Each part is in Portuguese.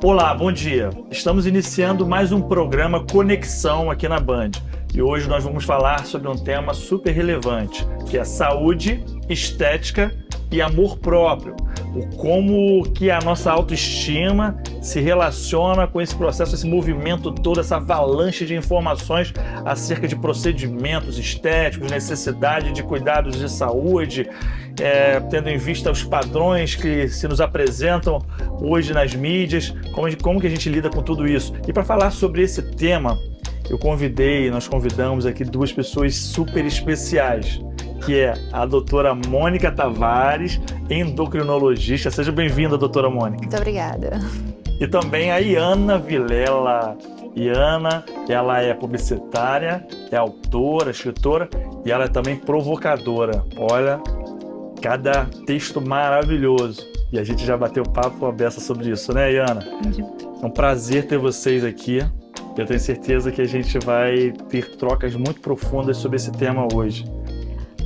Olá, bom dia. Estamos iniciando mais um programa Conexão aqui na Band. E hoje nós vamos falar sobre um tema super relevante, que é saúde, estética e amor próprio. Como que a nossa autoestima se relaciona com esse processo, esse movimento todo, essa avalanche de informações acerca de procedimentos estéticos, necessidade de cuidados de saúde, tendo em vista os padrões que se nos apresentam hoje nas mídias, como que a gente lida com tudo isso. E para falar sobre esse tema, nós convidamos aqui duas pessoas super especiais, que é a doutora Mônica Tavares, endocrinologista. Seja bem-vinda, doutora Mônica. Muito obrigada. E também a Iana Vilela. Iana, ela é publicitária, é autora, escritora e ela é também provocadora. Olha, cada texto maravilhoso. E a gente já bateu papo à beça sobre isso, né, Iana? É um prazer ter vocês aqui. Eu tenho certeza que a gente vai ter trocas muito profundas sobre esse tema hoje.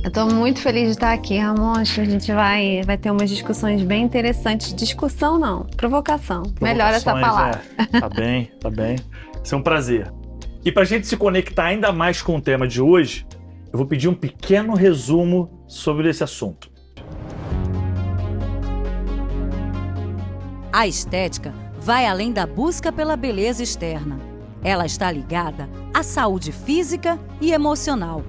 Eu estou muito feliz de estar aqui, Ramon. Acho que a gente vai ter umas discussões bem interessantes. Discussão não, provocação. Melhor essa palavra. Tá bem. Isso é um prazer. E para a gente se conectar ainda mais com o tema de hoje, eu vou pedir um pequeno resumo sobre esse assunto. A estética vai além da busca pela beleza externa. Ela está ligada à saúde física e emocional.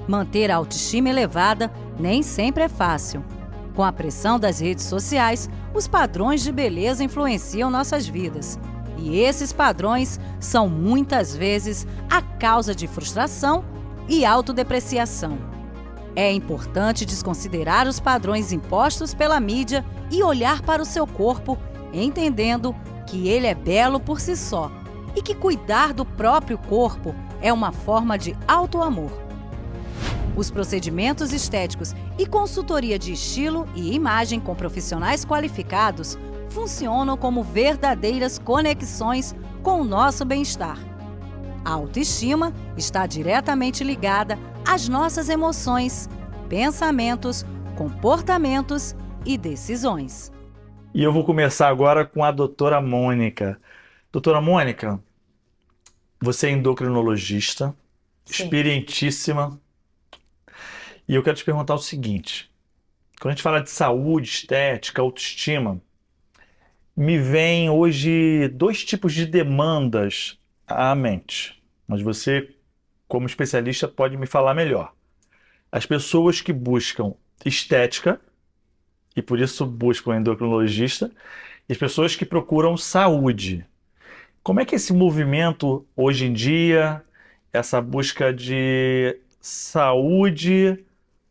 Manter a autoestima elevada nem sempre é fácil. Com a pressão das redes sociais, os padrões de beleza influenciam nossas vidas. E esses padrões são muitas vezes a causa de frustração e autodepreciação. É importante desconsiderar os padrões impostos pela mídia e olhar para o seu corpo, entendendo que ele é belo por si só e que cuidar do próprio corpo é uma forma de autoamor. Os procedimentos estéticos e consultoria de estilo e imagem com profissionais qualificados funcionam como verdadeiras conexões com o nosso bem-estar. A autoestima está diretamente ligada às nossas emoções, pensamentos, comportamentos e decisões. E eu vou começar agora com a doutora Mônica. Doutora Mônica, você é endocrinologista, Sim. Experientíssima. E eu quero te perguntar o seguinte: quando a gente fala de saúde, estética, autoestima, me vem hoje dois tipos de demandas à mente. Mas você, como especialista, pode me falar melhor. As pessoas que buscam estética, e por isso buscam endocrinologista, e as pessoas que procuram saúde. Como é que esse movimento, hoje em dia, essa busca de saúde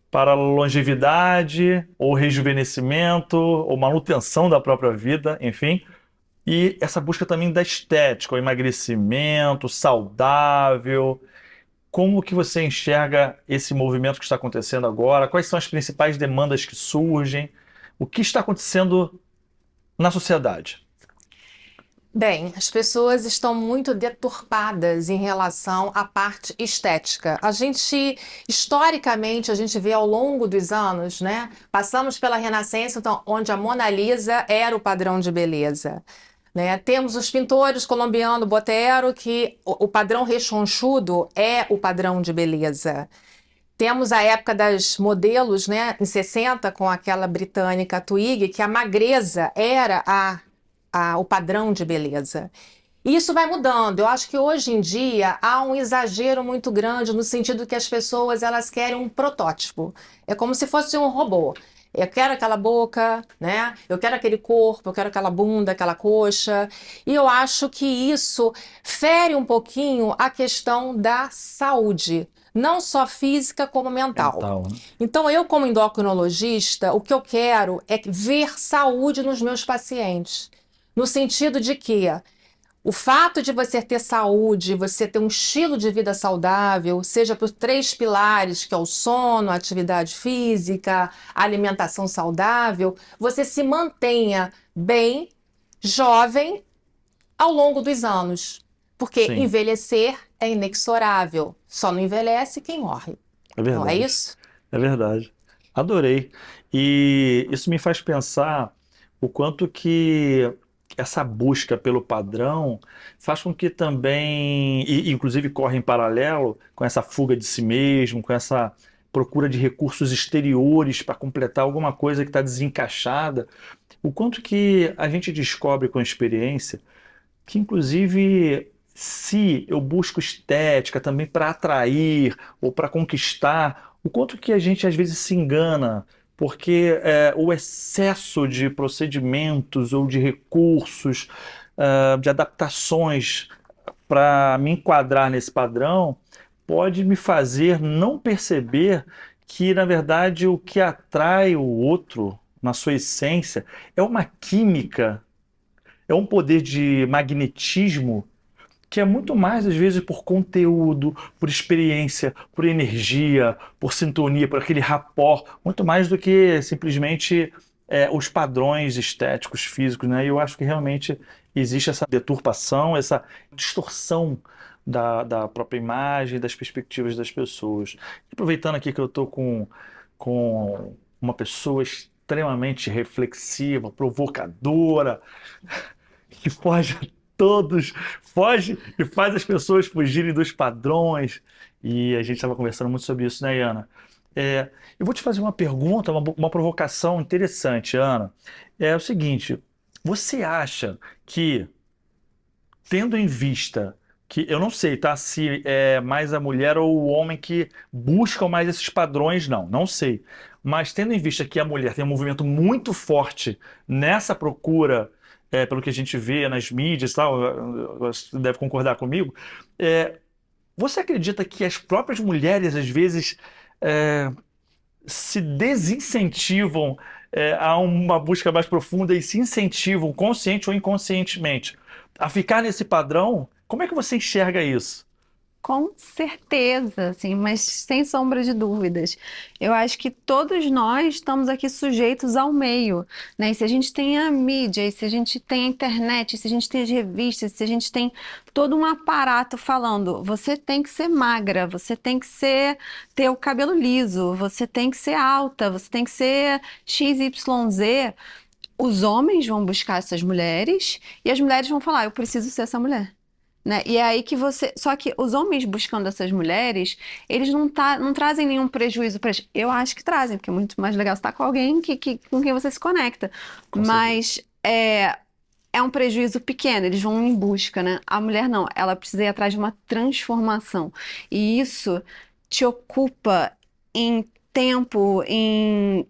para longevidade, ou rejuvenescimento, ou manutenção da própria vida, enfim, e essa busca também da estética, o emagrecimento, saudável. Como que você enxerga esse movimento que está acontecendo agora? Quais são as principais demandas que surgem? O que está acontecendo na sociedade? Bem, as pessoas estão muito deturpadas em relação à parte estética. Historicamente, a gente vê ao longo dos anos, né? Passamos pela Renascença, então, onde a Mona Lisa era o padrão de beleza, né? Temos os pintores colombiano Botero, que o padrão rechonchudo é o padrão de beleza. Temos a época das modelos, né? Em 60, com aquela britânica Twigg, que a magreza era o padrão de beleza. E isso vai mudando. Eu acho que hoje em dia há um exagero muito grande no sentido que as pessoas elas querem um protótipo. É como se fosse um robô. Eu quero aquela boca, né? Eu quero aquele corpo, eu quero aquela bunda, aquela coxa. E eu acho que isso fere um pouquinho a questão da saúde, não só física como mental. Né? Então, eu como endocrinologista, o que eu quero é ver saúde nos meus pacientes. No sentido de que o fato de você ter saúde, você ter um estilo de vida saudável, seja por 3 pilares, que é o sono, a atividade física, a alimentação saudável, você se mantenha bem, jovem, ao longo dos anos. Porque Sim. envelhecer é inexorável. Só não envelhece quem morre. É verdade. Não é isso? É verdade. Adorei. E isso me faz pensar o quanto que essa busca pelo padrão faz com que também, e inclusive corre em paralelo com essa fuga de si mesmo, com essa procura de recursos exteriores para completar alguma coisa que está desencaixada, o quanto que a gente descobre com a experiência que, inclusive, se eu busco estética também para atrair ou para conquistar, o quanto que a gente às vezes se engana, porque o excesso de procedimentos ou de recursos, de adaptações para me enquadrar nesse padrão, pode me fazer não perceber que, na verdade, o que atrai o outro, na sua essência, é uma química, é um poder de magnetismo que é muito mais, às vezes, por conteúdo, por experiência, por energia, por sintonia, por aquele rapport, muito mais do que simplesmente os padrões estéticos, físicos, né? E eu acho que realmente existe essa deturpação, essa distorção da própria imagem, das perspectivas das pessoas. Aproveitando aqui que eu estou com uma pessoa extremamente reflexiva, provocadora, que foge e faz as pessoas fugirem dos padrões. E a gente estava conversando muito sobre isso, né, Ana? Eu vou te fazer uma pergunta, uma provocação interessante, Ana. É o seguinte: você acha que, tendo em vista que, eu não sei, tá, se é mais a mulher ou o homem que buscam mais esses padrões, não sei. Mas tendo em vista que a mulher tem um movimento muito forte nessa procura, pelo que a gente vê nas mídias e tal, você deve concordar comigo, você acredita que as próprias mulheres, às vezes, se desincentivam, a uma busca mais profunda e se incentivam, consciente ou inconscientemente, a ficar nesse padrão? Como é que você enxerga isso? Com certeza, assim, mas sem sombra de dúvidas. Eu acho que todos nós estamos aqui sujeitos ao meio, né? E se a gente tem a mídia, e se a gente tem a internet, e se a gente tem as revistas, se a gente tem todo um aparato falando, você tem que ser magra, você tem que ter o cabelo liso, você tem que ser alta, você tem que ser XYZ. Os homens vão buscar essas mulheres e as mulheres vão falar, eu preciso ser essa mulher. Né? E é aí que você. Só que os homens buscando essas mulheres, eles não trazem nenhum prejuízo para eles. Eu acho que trazem, porque é muito mais legal estar com alguém com quem você se conecta. Com Mas é um prejuízo pequeno, eles vão em busca, né? A mulher não, ela precisa ir atrás de uma transformação. E isso te ocupa em tempo, em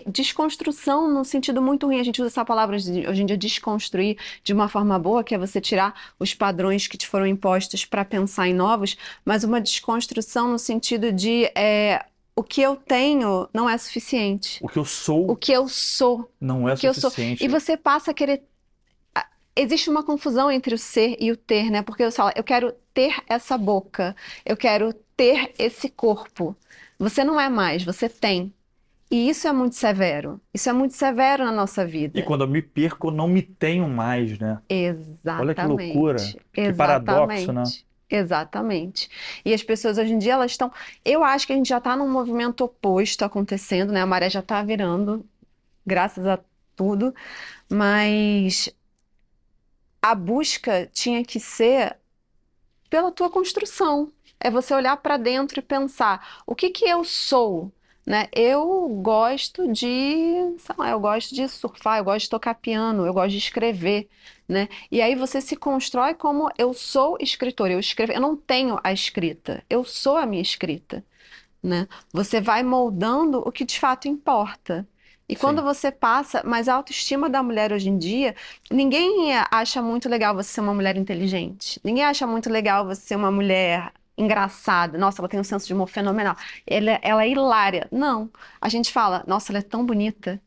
desconstrução no sentido muito ruim. A gente usa essa palavra hoje em dia, desconstruir, de uma forma boa, que é você tirar os padrões que te foram impostos para pensar em novos, mas uma desconstrução no sentido de o que eu tenho não é suficiente. O que eu sou O que eu sou. não é O que eu sou. suficiente. E você passa a querer. Existe uma confusão entre o ser e o ter, né? Porque você fala, eu quero ter essa boca, eu quero ter esse corpo. Você não é mais, você tem. E isso é muito severo. Isso é muito severo na nossa vida. E quando eu me perco, eu não me tenho mais, né? Exatamente. Olha que loucura, que paradoxo, né? Exatamente. E as pessoas hoje em dia, elas estão... Eu acho que a gente já está num movimento oposto acontecendo, né? A maré já está virando, graças a tudo. Mas a busca tinha que ser pela tua construção. É você olhar para dentro e pensar, o que eu sou? Né? Eu gosto de, sei lá, eu gosto de surfar, eu gosto de tocar piano, eu gosto de escrever, né? E aí você se constrói como eu sou escritor, eu escrevo, eu não tenho a escrita, eu sou a minha escrita, né? Você vai moldando o que de fato importa. E quando você passa, mas a autoestima da mulher hoje em dia, ninguém acha muito legal você ser uma mulher inteligente, ninguém acha muito legal você ser uma mulher engraçada, nossa, ela tem um senso de humor fenomenal, ela é hilária. Não, a gente fala, nossa, ela é tão bonita,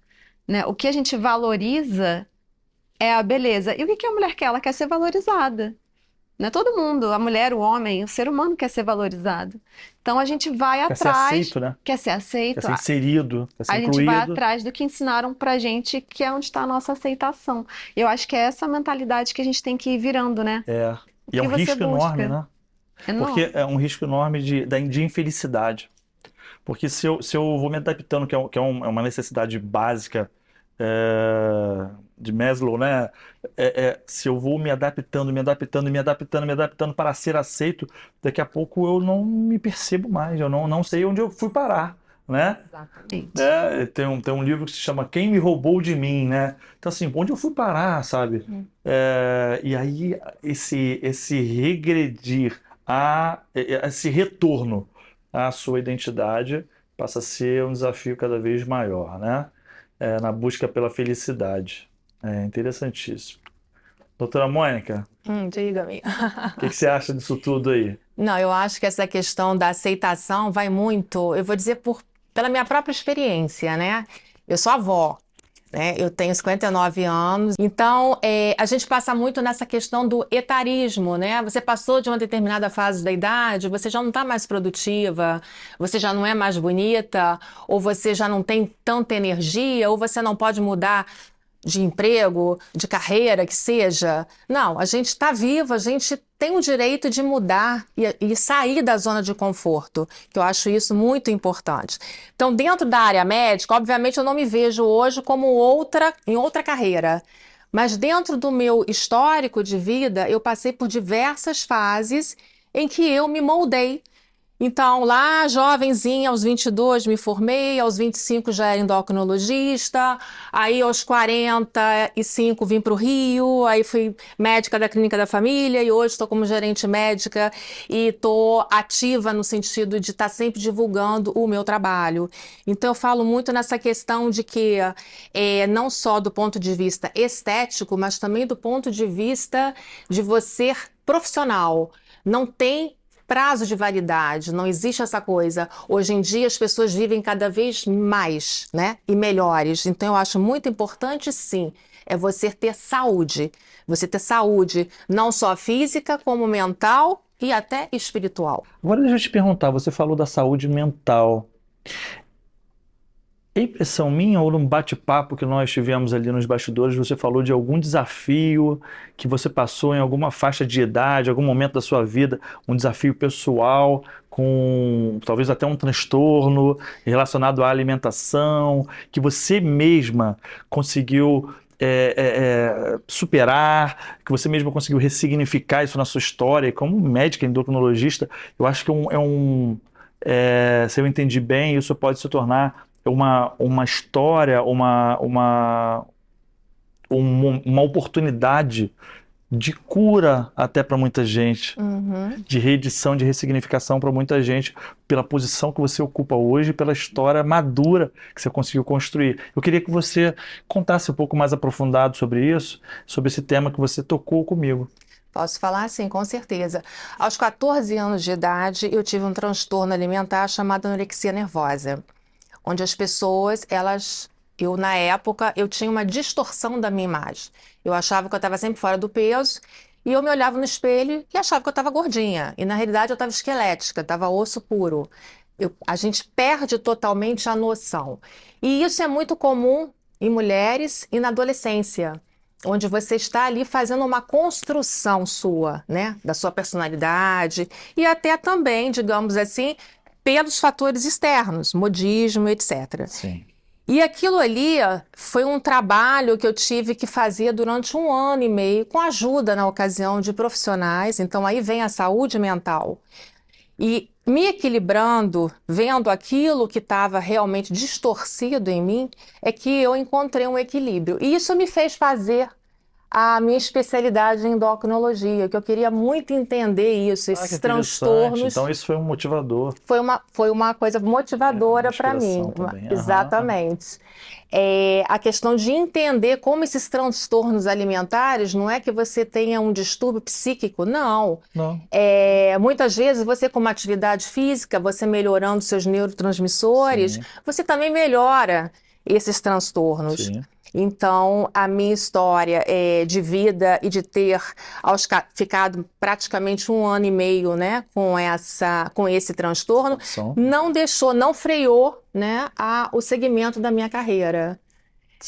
né? O que a gente valoriza é a beleza. E o que a mulher quer? Ela quer ser valorizada, né? Todo mundo, a mulher, o homem, o ser humano quer ser valorizado. Então a gente vai Quer ser atrás, aceito, né? quer ser aceito, Quer ser inserido, quer ser a gente vai incluído. atrás do que ensinaram pra gente, que é onde está a nossa aceitação. Eu acho que é essa mentalidade que a gente tem que ir virando, né? E é um que você risco enorme, busca? né? Enorme. Porque é um risco enorme de infelicidade. Porque se eu vou me adaptando, que é uma necessidade básica de Maslow, né? Se eu vou me adaptando, me adaptando, me adaptando, me adaptando para ser aceito, daqui a pouco eu não me percebo mais, eu não sei onde eu fui parar, né? Exatamente. Tem um livro que se chama Quem Me Roubou de Mim, né? Então, assim, onde eu fui parar, sabe? E aí, esse regredir, esse retorno à sua identidade passa a ser um desafio cada vez maior, né? Na busca pela felicidade. É interessantíssimo. Doutora Mônica, Diga-me. o que que você acha disso tudo aí? Não, eu acho que essa questão da aceitação vai muito, eu vou dizer pela minha própria experiência, né? Eu sou avó, né? Eu tenho 59 anos, então a gente passa muito nessa questão do etarismo, né? Você passou de uma determinada fase da idade, você já não está mais produtiva, você já não é mais bonita, ou você já não tem tanta energia, ou você não pode mudar de emprego, de carreira, que seja. Não, a gente está vivo, a gente tem o direito de mudar e sair da zona de conforto, que eu acho isso muito importante. Então, dentro da área médica, obviamente eu não me vejo hoje como em outra carreira, mas dentro do meu histórico de vida, eu passei por diversas fases em que eu me moldei. Então, lá, jovenzinha, aos 22 me formei, aos 25 já era endocrinologista, aí aos 45 vim para o Rio, aí fui médica da Clínica da Família e hoje estou como gerente médica e estou ativa no sentido de estar sempre divulgando o meu trabalho. Então, eu falo muito nessa questão de que não só do ponto de vista estético, mas também do ponto de vista de você profissional. Não tem prazo de validade, não existe essa coisa. Hoje em dia as pessoas vivem cada vez mais, né? E melhores. Então eu acho muito importante, sim, você ter saúde. Você ter saúde, não só física, como mental e até espiritual. Agora deixa eu te perguntar, você falou da saúde mental. É impressão minha ou num bate-papo que nós tivemos ali nos bastidores, você falou de algum desafio que você passou em alguma faixa de idade, algum momento da sua vida, um desafio pessoal, com talvez até um transtorno relacionado à alimentação, que você mesma conseguiu superar, que você mesma conseguiu ressignificar isso na sua história, e como médica endocrinologista, eu acho que se eu entendi bem, isso pode se tornar uma história, uma oportunidade de cura até para muita gente, de reedição, de ressignificação para muita gente, pela posição que você ocupa hoje, pela história madura que você conseguiu construir. Eu queria que você contasse um pouco mais aprofundado sobre isso, sobre esse tema que você tocou comigo. Posso falar? Sim, com certeza. Aos 14 anos de idade, eu tive um transtorno alimentar chamado anorexia nervosa, onde as pessoas, na época, eu tinha uma distorção da minha imagem. Eu achava que eu estava sempre fora do peso e eu me olhava no espelho e achava que eu estava gordinha. E na realidade eu estava esquelética, estava osso puro. A gente perde totalmente a noção. E isso é muito comum em mulheres e na adolescência, onde você está ali fazendo uma construção sua, né, da sua personalidade e até também, digamos assim, pelos fatores externos, modismo, etc. Sim. E aquilo ali foi um trabalho que eu tive que fazer durante 1 ano e meio, com ajuda na ocasião de profissionais. Então aí vem a saúde mental. E me equilibrando, vendo aquilo que estava realmente distorcido em mim, é que eu encontrei um equilíbrio. E isso me fez fazer a minha especialidade em endocrinologia, que eu queria muito entender isso, Que esses interessante. transtornos. Então isso foi um motivador. Foi uma coisa motivadora para inspiração mim. também. Exatamente. A questão de entender como esses transtornos alimentares não é que você tenha um distúrbio psíquico, não. Não. Muitas vezes você com uma atividade física, você melhorando seus neurotransmissores, Sim. você também melhora esses transtornos. Sim. Então, a minha história de vida e de ter ficado praticamente 1 ano e meio, né, com esse transtorno, não freou, né, o segmento da minha carreira.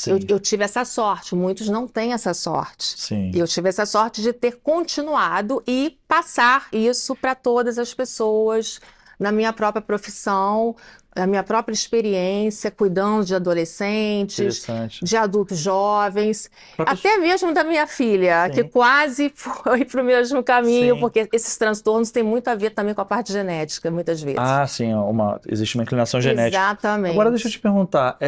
Eu tive essa sorte, muitos não têm essa sorte. Sim. Eu tive essa sorte de ter continuado e passar isso para todas as pessoas na minha própria profissão, a minha própria experiência, cuidando de adolescentes, Interessante. de adultos jovens, Pra até mesmo da minha filha, que Sim. quase foi para o mesmo caminho, Sim. porque esses transtornos têm muito a ver também com a parte genética, muitas vezes. Ah, sim, existe uma inclinação genética. Exatamente. Agora deixa eu te perguntar,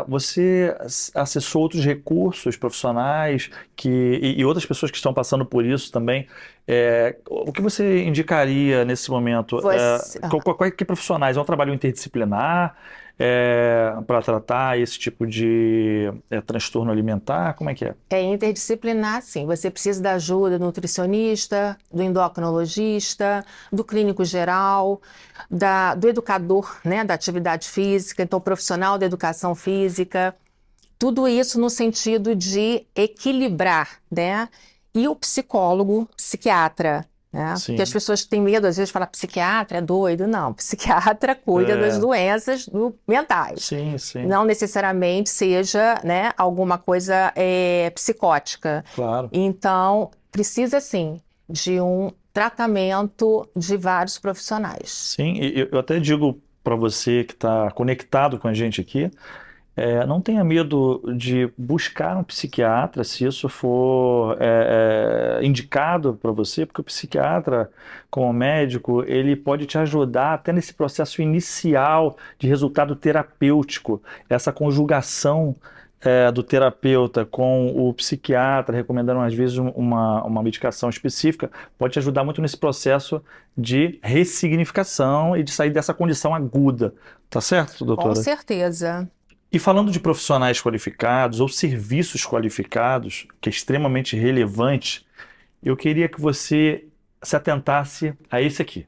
você acessou outros recursos profissionais e outras pessoas que estão passando por isso também? O que você indicaria nesse momento? Que profissionais? É um trabalho interdisciplinar para tratar esse tipo de transtorno alimentar? Como é que é? É interdisciplinar, sim. Você precisa da ajuda do nutricionista, do endocrinologista, do clínico geral, do educador, né, da atividade física, então profissional da educação física. Tudo isso no sentido de equilibrar, né? E o psicólogo, psiquiatra, né? Sim. Porque as pessoas têm medo, às vezes, de falar psiquiatra é doido. Não, psiquiatra cuida das doenças mentais. Sim, sim. Não necessariamente seja, né, alguma coisa psicótica. Claro. Então, precisa, sim, de um tratamento de vários profissionais. Sim, e eu até digo para você que está conectado com a gente aqui, não tenha medo de buscar um psiquiatra se isso for indicado para você, porque o psiquiatra, como médico, ele pode te ajudar até nesse processo inicial de resultado terapêutico, essa conjugação do terapeuta com o psiquiatra, recomendando às vezes uma medicação específica, pode te ajudar muito nesse processo de ressignificação e de sair dessa condição aguda. Tá certo, doutora? Com certeza. E falando de profissionais qualificados ou serviços qualificados, que é extremamente relevante, eu queria que você se atentasse a esse aqui.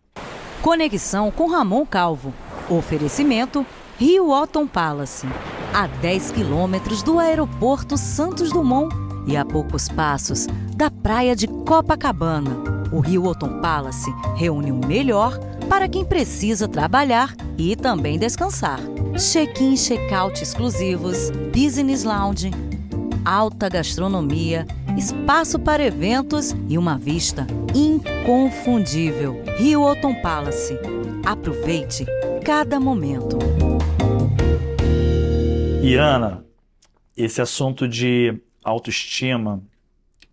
Conexão com Ramon Calvo. Oferecimento Rio Otton Palace. A 10 quilômetros do aeroporto Santos Dumont e a poucos passos da praia de Copacabana. O Rio Otton Palace reúne o melhor para quem precisa trabalhar e também descansar. Check-in e check-out exclusivos, business lounge, alta gastronomia, espaço para eventos e uma vista inconfundível. Rio Otton Palace. Aproveite cada momento. E Ana, esse assunto de autoestima,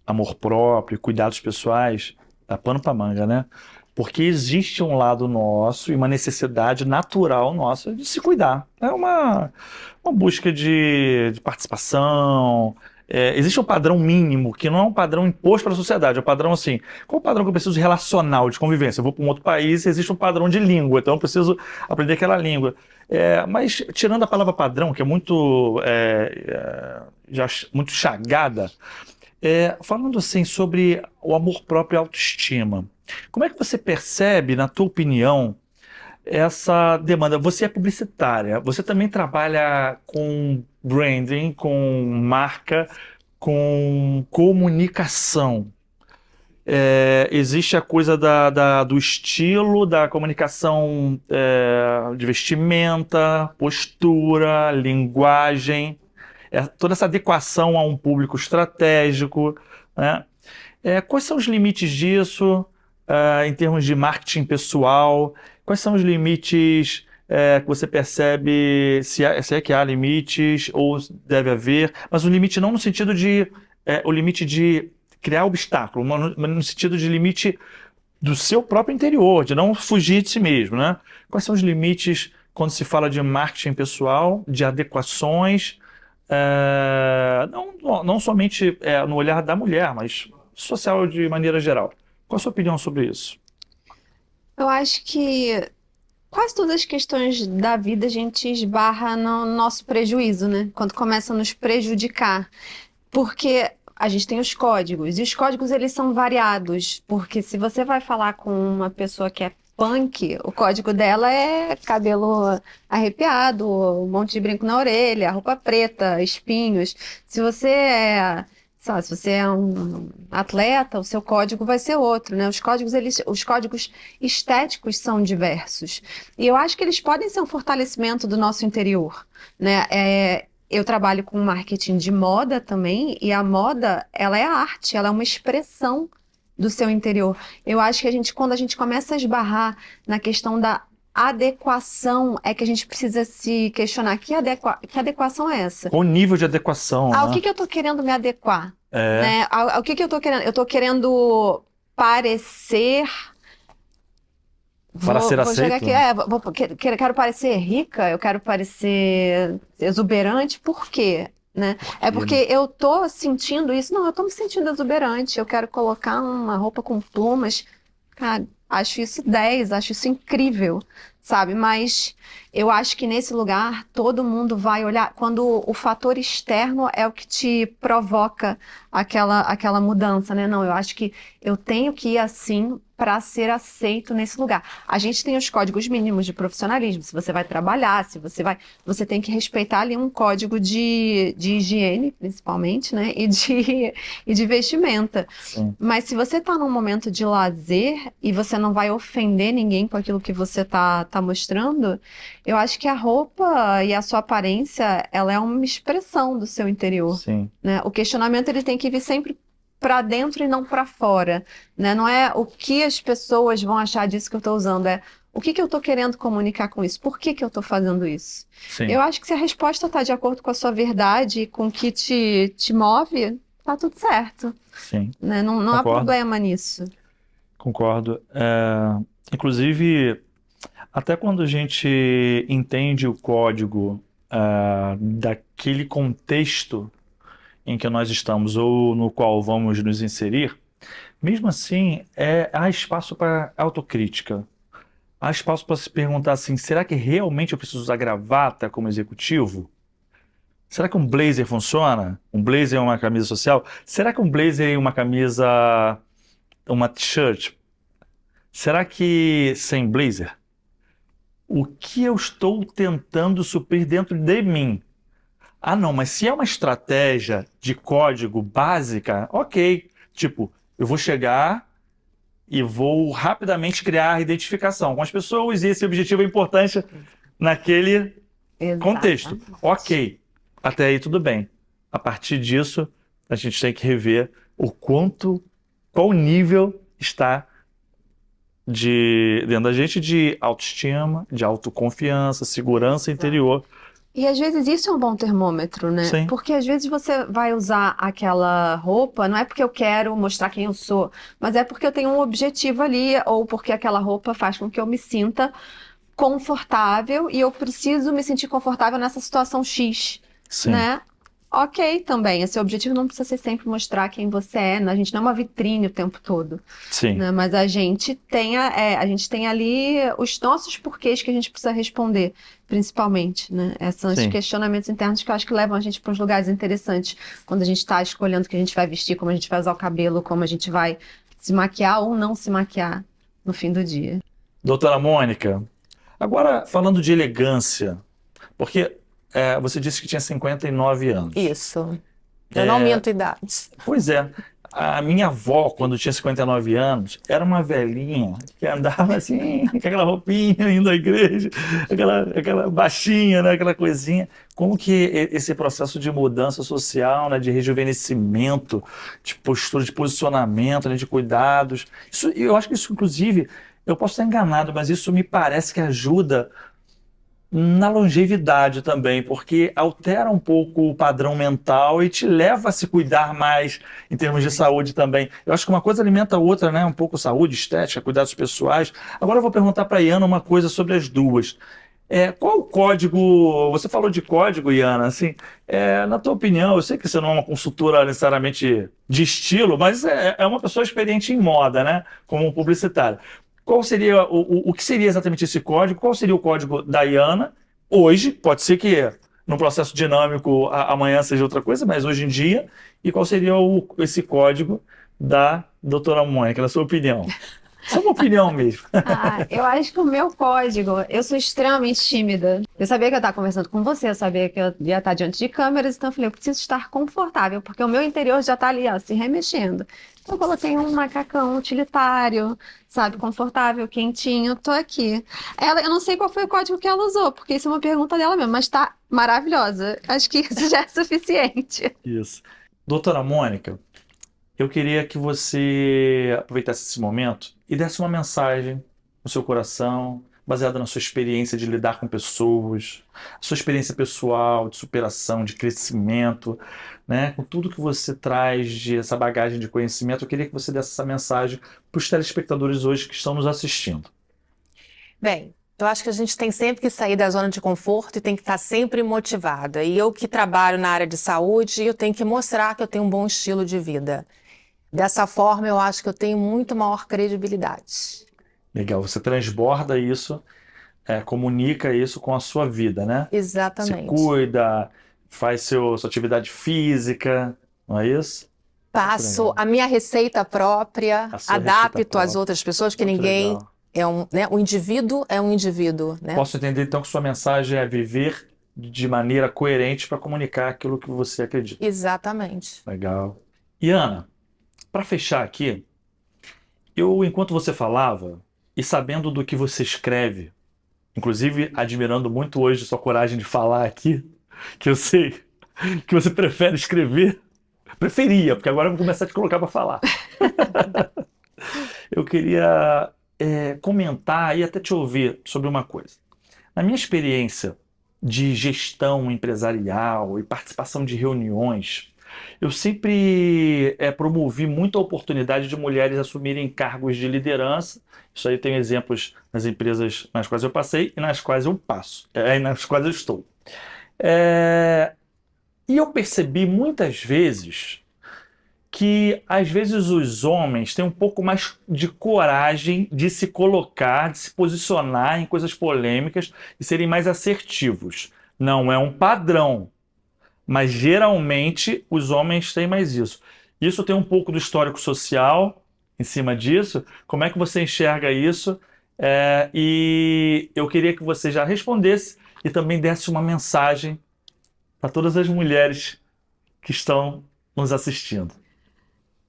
amor próprio, cuidados pessoais, dá pano pra manga, né? Porque existe um lado nosso e uma necessidade natural nossa de se cuidar. É uma busca de participação. Existe um padrão mínimo, que não é um padrão imposto pela sociedade, é um padrão assim, qual é o padrão que eu preciso de relacional, de convivência? Eu vou para um outro país, existe um padrão de língua, então eu preciso aprender aquela língua. Mas tirando a palavra padrão, que é muito, já muito chagada, falando assim sobre o amor próprio e a autoestima, como é que você percebe, na tua opinião, essa demanda? Você é publicitária, você também trabalha com branding, com marca, com comunicação. Existe a coisa do estilo, da comunicação de vestimenta, postura, linguagem, toda essa adequação a um público estratégico, né? Quais são os limites disso em termos de marketing pessoal? Quais são os limites que você percebe, se é que há limites ou deve haver, mas o limite não no sentido de o limite de criar obstáculo, mas no sentido de limite do seu próprio interior, de não fugir de si mesmo, né? Quais são os limites quando se fala de marketing pessoal, de adequações, não somente no olhar da mulher, mas social de maneira geral? Qual a sua opinião sobre isso? Eu acho que quase todas as questões da vida a gente esbarra no nosso prejuízo, né? Quando começa a nos prejudicar. Porque a gente tem os códigos, e os códigos eles são variados. Porque se você vai falar com uma pessoa que é punk, o código dela é cabelo arrepiado, um monte de brinco na orelha, roupa preta, espinhos. Se você é um atleta, o seu código vai ser outro, né? Os códigos estéticos são diversos. E eu acho que eles podem ser um fortalecimento do nosso interior, né? Eu trabalho com marketing de moda também, e a moda, ela é arte, ela é uma expressão do seu interior. Eu acho que quando a gente começa a esbarrar na questão da adequação é que a gente precisa se questionar. Que adequação é essa? Qual o nível de adequação, Ao né? que eu tô querendo me adequar? É, Né? Ao que eu tô querendo? Eu tô querendo parecer. para ser Vou chegar aceito, aqui, né? quero parecer rica, eu quero parecer exuberante, por quê? Né? É Porque, porque eu tô sentindo isso. Não, eu tô me sentindo exuberante, eu quero colocar uma roupa com plumas. Cara, acho isso 10, acho isso incrível, sabe? Mas eu acho que nesse lugar todo mundo vai olhar quando o fator externo é o que te provoca aquela mudança, né? Não, eu acho que eu tenho que ir assim para ser aceito nesse lugar. A gente tem os códigos mínimos de profissionalismo. Se você vai trabalhar, se você vai, você tem que respeitar ali um código de higiene, principalmente, né? E de vestimenta. sim, Mas se você está num momento de lazer e você não vai ofender ninguém com aquilo que você tá mostrando, eu acho que a roupa e a sua aparência, ela é uma expressão do seu interior, sim, né? O questionamento ele tem que vir sempre para dentro e não para fora, né? Não é o que as pessoas vão achar disso que eu estou usando, é o que eu estou querendo comunicar com isso? Por que eu estou fazendo isso? sim, Eu acho que se a resposta está de acordo com a sua verdade, com o que te move, tá tudo certo, sim. né? Não há Concordo, problema nisso. concordo. Inclusive, até quando a gente entende o código, daquele contexto em que nós estamos ou no qual vamos nos inserir, mesmo assim, há espaço para autocrítica. Há espaço para se perguntar assim: será que realmente eu preciso usar gravata como executivo? Será que um blazer funciona? Um blazer é uma camisa social? Será que um blazer e uma camisa, uma t-shirt? Será que sem blazer? O que eu estou tentando suprir dentro de mim? Ah, não, mas se é uma estratégia de código básica, ok. Tipo, eu vou chegar e vou rapidamente criar identificação com as pessoas e esse objetivo é importante naquele contexto. Exatamente. Ok, até aí tudo bem. A partir disso, a gente tem que rever qual nível está dentro da gente de autoestima, de autoconfiança, segurança interior. E às vezes isso é um bom termômetro, né? Sim, Porque às vezes você vai usar aquela roupa, não é porque eu quero mostrar quem eu sou, mas é porque eu tenho um objetivo ali, ou porque aquela roupa faz com que eu me sinta confortável e eu preciso me sentir confortável nessa situação X, sim, né? Ok, também. Esse objetivo não precisa ser sempre mostrar quem você é, né? A gente não é uma vitrine o tempo todo, sim, né? Mas a gente tem ali os nossos porquês que a gente precisa responder, principalmente, né? Esses são esses sim. questionamentos internos que eu acho que levam a gente para uns lugares interessantes quando a gente está escolhendo o que a gente vai vestir, como a gente vai usar o cabelo, como a gente vai se maquiar ou não se maquiar no fim do dia. Doutora Mônica, agora falando de elegância, porque você disse que tinha 59 anos. Isso. Eu não minto idade. Pois é, a minha avó, quando tinha 59 anos, era uma velhinha que andava assim, com aquela roupinha indo à igreja, aquela baixinha, né, aquela coisinha. Como que esse processo de mudança social, né, de rejuvenescimento, de postura, de posicionamento, né, de cuidados, eu acho que isso, inclusive, eu posso estar enganado, mas isso me parece que ajuda na longevidade também, porque altera um pouco o padrão mental e te leva a se cuidar mais em termos de saúde também. Eu acho que uma coisa alimenta a outra, né? Um pouco saúde, estética, cuidados pessoais. Agora eu vou perguntar para a Iana uma coisa sobre as duas. Qual o código? Você falou de código, Iana, assim, na tua opinião, eu sei que você não é uma consultora necessariamente de estilo, mas é uma pessoa experiente em moda, né? Como publicitária. Qual seria o que seria exatamente esse código? Qual seria o código da Iana hoje? Pode ser que no processo dinâmico amanhã seja outra coisa, mas hoje em dia. E qual seria esse código da doutora Mônica, na sua opinião? Só uma opinião mesmo. Eu acho que o meu código, eu sou extremamente tímida. Eu sabia que eu estava conversando com você, eu sabia que eu ia estar diante de câmeras, então eu falei, eu preciso estar confortável, porque o meu interior já está ali, ó, se remexendo. Então eu coloquei um macacão utilitário, sabe, confortável, quentinho, tô aqui. Eu não sei qual foi o código que ela usou, porque isso é uma pergunta dela mesmo, mas tá maravilhosa. Acho que isso já é suficiente. Isso. Doutora Mônica, eu queria que você aproveitasse esse momento e desse uma mensagem no seu coração, baseado na sua experiência de lidar com pessoas, a sua experiência pessoal, de superação, de crescimento, né? Com tudo que você traz de essa bagagem de conhecimento, eu queria que você desse essa mensagem para os telespectadores hoje que estão nos assistindo. Bem, eu acho que a gente tem sempre que sair da zona de conforto e tem que estar sempre motivada. E eu que trabalho na área de saúde, eu tenho que mostrar que eu tenho um bom estilo de vida. Dessa forma, eu acho que eu tenho muito maior credibilidade. Legal, você transborda isso, comunica isso com a sua vida, né? Se Exatamente. cuida, faz sua atividade física, não é isso? Passo legal. a minha receita própria, A sua adapto receita às outras pessoas, que Muito ninguém legal. né? O indivíduo é um indivíduo, né? Posso entender então que sua mensagem é viver de maneira coerente para comunicar aquilo que você acredita. Exatamente. Legal. E Ana, para fechar aqui, enquanto você falava e sabendo do que você escreve, inclusive admirando muito hoje sua coragem de falar aqui, que eu sei que você prefere escrever, preferia, porque agora eu vou começar a te colocar para falar. Eu queria comentar e até te ouvir sobre uma coisa. Na minha experiência de gestão empresarial e participação de reuniões, eu sempre promovi muita oportunidade de mulheres assumirem cargos de liderança. Isso aí tem exemplos nas empresas nas quais eu passei e nas quais eu passo, nas quais eu estou. E eu percebi muitas vezes que às vezes os homens têm um pouco mais de coragem de se colocar, de se posicionar em coisas polêmicas e serem mais assertivos. Não é um padrão, mas geralmente os homens têm mais isso. Isso tem um pouco do histórico social em cima disso. Como é que você enxerga isso? E eu queria que você já respondesse e também desse uma mensagem para todas as mulheres que estão nos assistindo.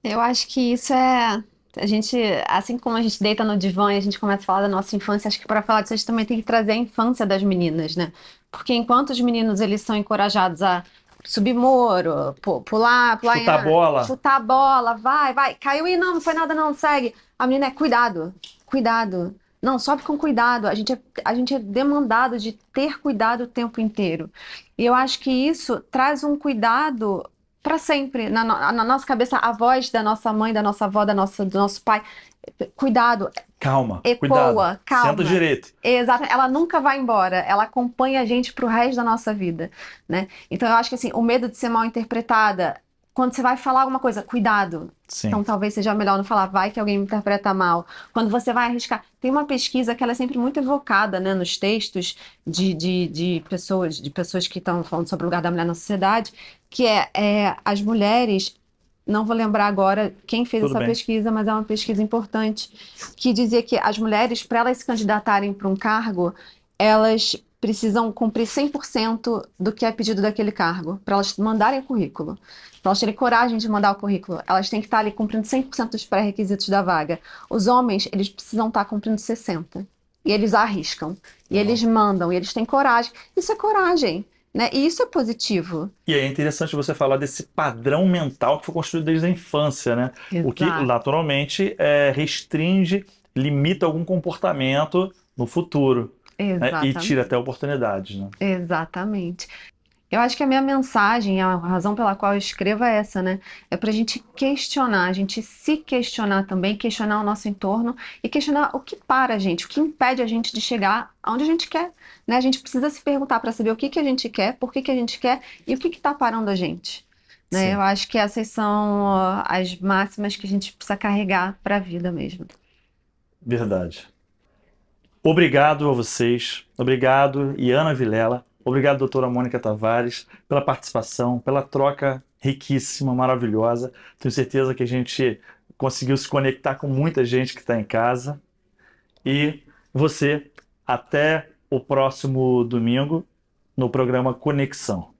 Eu acho que isso é. A gente, assim como a gente deita no divã e a gente começa a falar da nossa infância, acho que para falar disso a gente também tem que trazer a infância das meninas, né? Porque enquanto os meninos eles são encorajados a subir muro, pular, Chutar a bola. chutar a bola, vai, caiu e não foi nada não, segue. A menina é cuidado, cuidado. Não, sobe com cuidado. A gente é demandado de ter cuidado o tempo inteiro. E eu acho que isso traz um cuidado para sempre. Na nossa cabeça, a voz da nossa mãe, da nossa avó, do nosso pai. Cuidado, Calma, ecoa, cuidado. calma. Senta direito. Exato, ela nunca vai embora, ela acompanha a gente pro resto da nossa vida, né? Então eu acho que assim, o medo de ser mal interpretada, quando você vai falar alguma coisa, cuidado. Sim. Então talvez seja melhor não falar, vai que alguém me interpreta mal. Quando você vai arriscar, tem uma pesquisa que ela é sempre muito evocada, né, nos textos de pessoas que estão falando sobre o lugar da mulher na sociedade, que as mulheres. Não vou lembrar agora quem fez Tudo essa bem. pesquisa, mas é uma pesquisa importante, que dizia que as mulheres, para elas se candidatarem para um cargo, elas precisam cumprir 100% do que é pedido daquele cargo, para elas mandarem o currículo. Para elas terem coragem de mandar o currículo, elas têm que estar ali cumprindo 100% dos pré-requisitos da vaga. Os homens, eles precisam estar cumprindo 60%. E eles arriscam, e eles mandam, e eles têm coragem. Isso é coragem. Né? E isso é positivo. E é interessante você falar desse padrão mental que foi construído desde a infância, né? O que Exato. naturalmente restringe, limita algum comportamento no futuro, né? E Exatamente. tira até oportunidades, né? Exatamente. Eu acho que a minha mensagem, a razão pela qual eu escrevo é essa, né? É pra gente questionar, a gente se questionar também, questionar o nosso entorno e questionar o que para a gente, o que impede a gente de chegar aonde a gente quer, né? A gente precisa se perguntar para saber o que a gente quer, por que a gente quer e o que está parando a gente, né? Sim. Eu acho que essas são as máximas que a gente precisa carregar para a vida mesmo. Verdade. Obrigado a vocês. Obrigado, Iana Vilela. Obrigado, doutora Mônica Tavares, pela participação, pela troca riquíssima, maravilhosa. Tenho certeza que a gente conseguiu se conectar com muita gente que está em casa. E você, até o próximo domingo no programa Conexão.